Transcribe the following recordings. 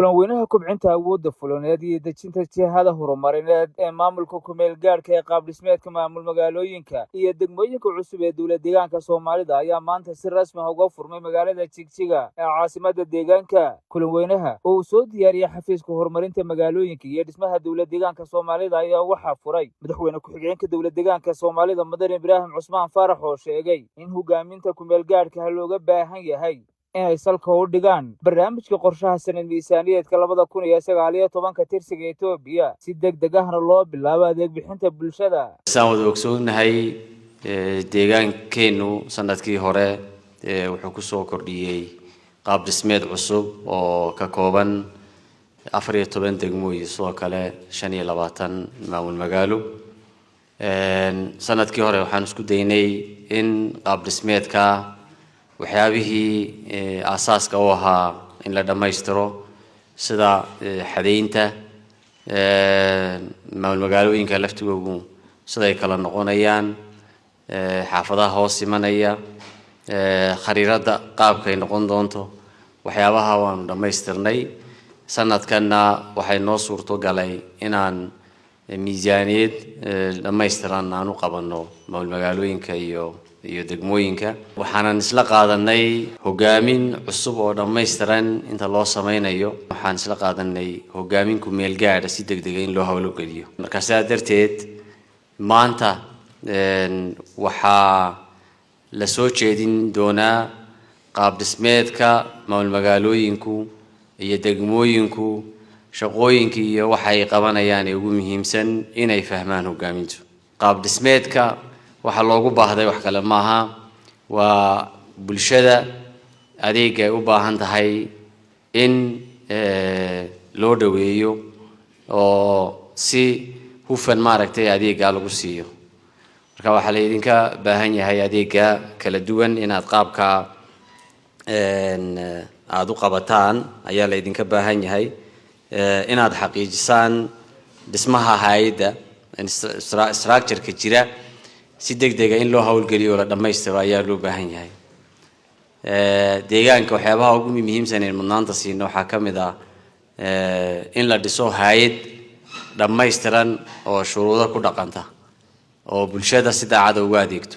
kulan weynaha kobcinta awoodda fulineed iyo dejinta jihada horumarineed ee maamulka ku-meel gaadhka ee qaab dhismeedka maamul magaalooyinka iyo degmooyinka cusub ee dowlad deegaanka Soomaalida ayaa maanta si rasmi ah uga furmay magaalada Jigjiga ee caasimadda deegaanka. Kulan weynaha oo uu soo diyaariyay xafiiska horumarinta magaalooyinka iyo dhismaha dowlad deegaanka Soomaalida ayaa waxaa furay madaxweyne ku-xigeenka dowlad deegaanka Soomaalida Mudane Ibraahim Cusmaan Faarax oo sheegay in hogaaminta ku-meel gaadhka looga baahan yahay inay salka u dhigaan barnaamijka qorshaha sanad miisaaniyeedka 2019 tirsiga Itoobiya si degdeg ahna loo bilaabo adeeg bixinta bulshada. Saan wada ogsoonahay deegaankeenu sanadkii hore wuxuu ku soo kordhiyay qaab dhismeed cusub oo ka kooban 14 degmooyin sidoo kale 25 maamul magaalo. sanadkii hore waxaan isku daynay in qaab dhismeedka waxyaabihii asaaska u ahaa in la dhamaystiro sida xadeynta maamul magaalooyinka laftigoodu sida ay kala noqonayaan xaafadaha hoos imanaya khariirada qaabka ay noqon doonto waxyaabaha waan dhamaystirnay. sanadkana waxay noo suurto galay inaan miisaaniyad dhamaystiran aan u qabanno maamul magaalooyinka iyo degmooyinka. waxaan isla qaadanay hogaamin cusub oo dhammaystiran inta loo samaynayo. waxaan isla qaadanay hogaamin ku meel gaadh si degdeg ah in loo hawlo geliyo. marka sidaa darteed maanta waxaa la soo jeedin doonaa qaab dhismeedka maamul magaalooyinku iyo degmooyinku shaqooyinka iyo waxa ay qabanayaan ee ugu muhiimsan inay fahmaan hogaamintu. qaab dhismeedka waxa loogu baahday wax kale maaha waa bulshada adeeg ay u baahan tahay in loo dhaweeyo oo si hufan maaragtay adeega lagu siiyo. marka waxa la idinka baahan yahay adeega kala duwan inaad qaabka aad u qabataan ayaa la idinka baahan yahay inaad xaqiijisaan dhismaha hay'adda structure-ka jira si degdeg ah in loo hawlgeliyo la dhamaystiro ayaa loo baahan yahay. deegaanka waxyaabaha ugu muhiimsan ee mudnaanta siino waxaa ka mid ah in la dhiso hay'ad dhamaystiran oo shuruudo ku dhaqanta oo bulshada si daacad ah ugu adeegto.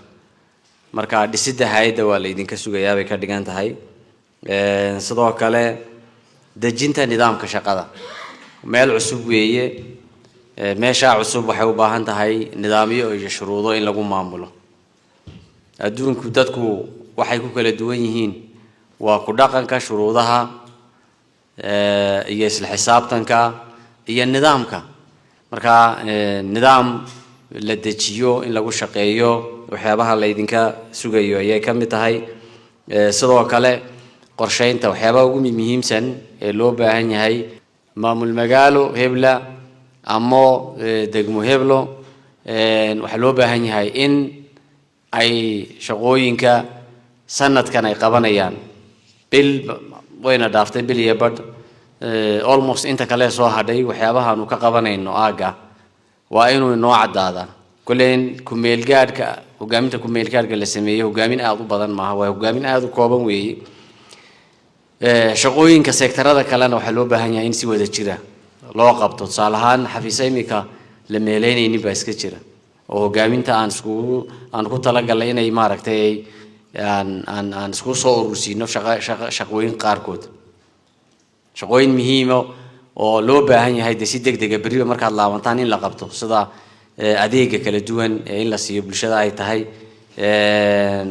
marka dhisidda hay'adda waa la idinka sugayaa bay ka dhigan tahay. sidoo kale dejinta nidaamka shaqada meel cusub weeye. meesha cusub waxay u baahan tahay nidaamyo iyo shuruudo in lagu maamulo. adduunku dadku waxay ku kala duwan yihiin waa ku dhaqanka shuruudaha iyo isla xisaabtanka iyo nidaamka. marka nidaam la dejiyo in lagu shaqeeyo waxyaabaha la idinka sugayo ayay ka mid tahay. sidoo kale qorsheynta waxyaabaha ugu muhiimsan ee loo baahan yahay maamul magaalo hebla ama degmo heblo waxa loo baahan yahay in ay shaqooyinka sanadkan ay qabanayaan bil wayna dhaaftay bil iyo badh almost inta kale soo hadhay waxyaabaha aanu ka qabanayno aaga waa inuu noo cadaada. kuleen ku meel gaadhka hogaaminta ku meel gaadhka la sameeyo hogaamin aad u badan maaha waa hogaamin aad u kooban weeye. shaqooyinka sektarada kalena waxa loo baahan yahay in si wada jira loo qabto. tusaale ahaan xafiis imika la meeleynaynin baa iska jira oo hogaaminta aan ku talagalay inay maaragtay aan isku soo urursiino shaqooyin qaarkood shaqooyin muhiim oo loo baahan yahay si degdeg ah bariba markaad laabantaan in la qabto sida adeega kala duwan ee in la siiyo bulshada ay tahay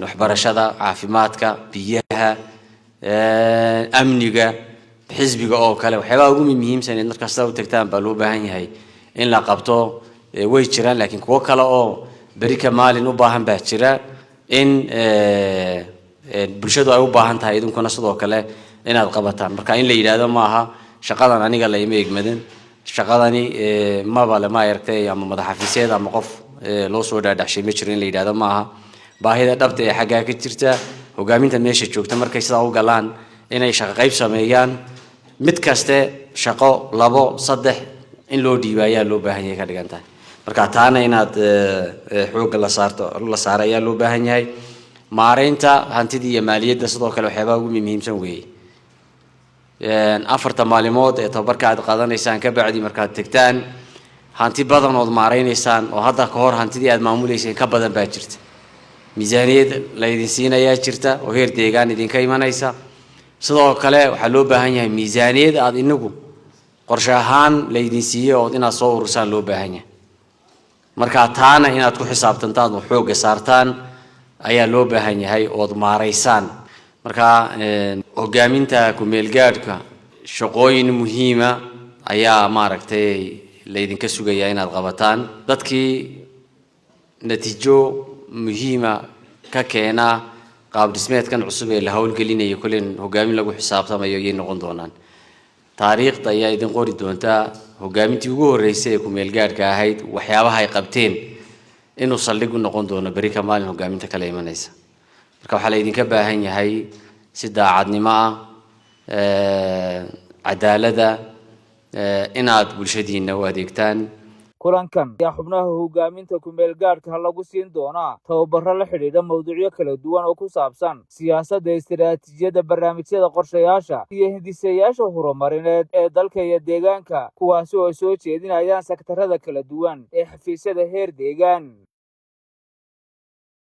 waxbarashada caafimaadka biyaha amniga xisbiga oo kale waxyaabaha ugu muhiimsan ee markasta u tagtaan baa loo baahan yahay in la qabto. way jiraan laakiin kuwa kale oo bari ka maalin u baahan baa jira in bulshadu ay u baahan tahay idinkuna sidoo kale inaad qabataan. marka in la yiraahdo maaha shaqadan aniga la ima egmadan shaqadani maba la ma yartay ama madax xafiiseed ama qof loo soo dhaadhaxshay ma jirin la yiraahdo maaha. baahida dhabta ee xagga ka jirta hogaaminta meesha joogta markay sidaa u galaan inay shaqo qayb sameeyaan mid kaste shaqo 2 3 in loo dhiibayaa loo baahan yahay ka dhigan tahay. marka taana inaad xoog la saaro ayaa loo baahan yahay. maareynta hantida iyo maaliyadda sidoo kale waxyaabaha ugu muhiimsan weeye. afarta maalimood ee tababarka aad qaadanaysaan ka bacdi markaad tagtaan hanti badan oo maareynaysaan oo hadda ka hor hantidii aad maamuleyseen ka badan baa jirta miisaaniyad la idin siinayaa jirta oo heer deegaan idinka imanaysa sidoo kale waxa loo baahan yahay miisaaniyad aad inagu qorshe ahaan la idin siiyo oo inaad soo urursaan loo baahan yahay marka taana inaad ku xisaabtantaan oo xoog saartaan ayaa loo baahan yahay oo maareysaan marka hogaaminta ku meel gaadhka shaqooyin muhiima ayaa maaragtay la idinka sugayaa inaad qabataan dadkii natiijo muhiima ka keena qaab dhismeedkan cusub ee la hawlgelinayo kulen hogaamin lagu xisaabtamayo ay noqon doonaan taariikhda ayaa idin qori doonta hogaamintii ugu horeysay ee ku meel gaadhka ahayd waxyaabaha ay qabteen inuu saldhig u noqon doono bari ka maalin hogaaminta kala imanaysa marka waxa la idinka baahan yahay si daacadnimo ah cadaalada inaad bulshadiina u adeegtaan kulankan ayaa xubnaha hogaaminta ku meel gaadhka lagu siin doonaa tababaro la xidhiidha mawduucyo kala duwan oo ku saabsan siyaasadda istiraatiijiyadda barnaamijyada qorshayaasha iyo hindisayaasha horumarineed ee dalka iyo deegaanka kuwaasi oo soo jeedinayaan sektarada kala duwan ee xafiisyada heer deegaan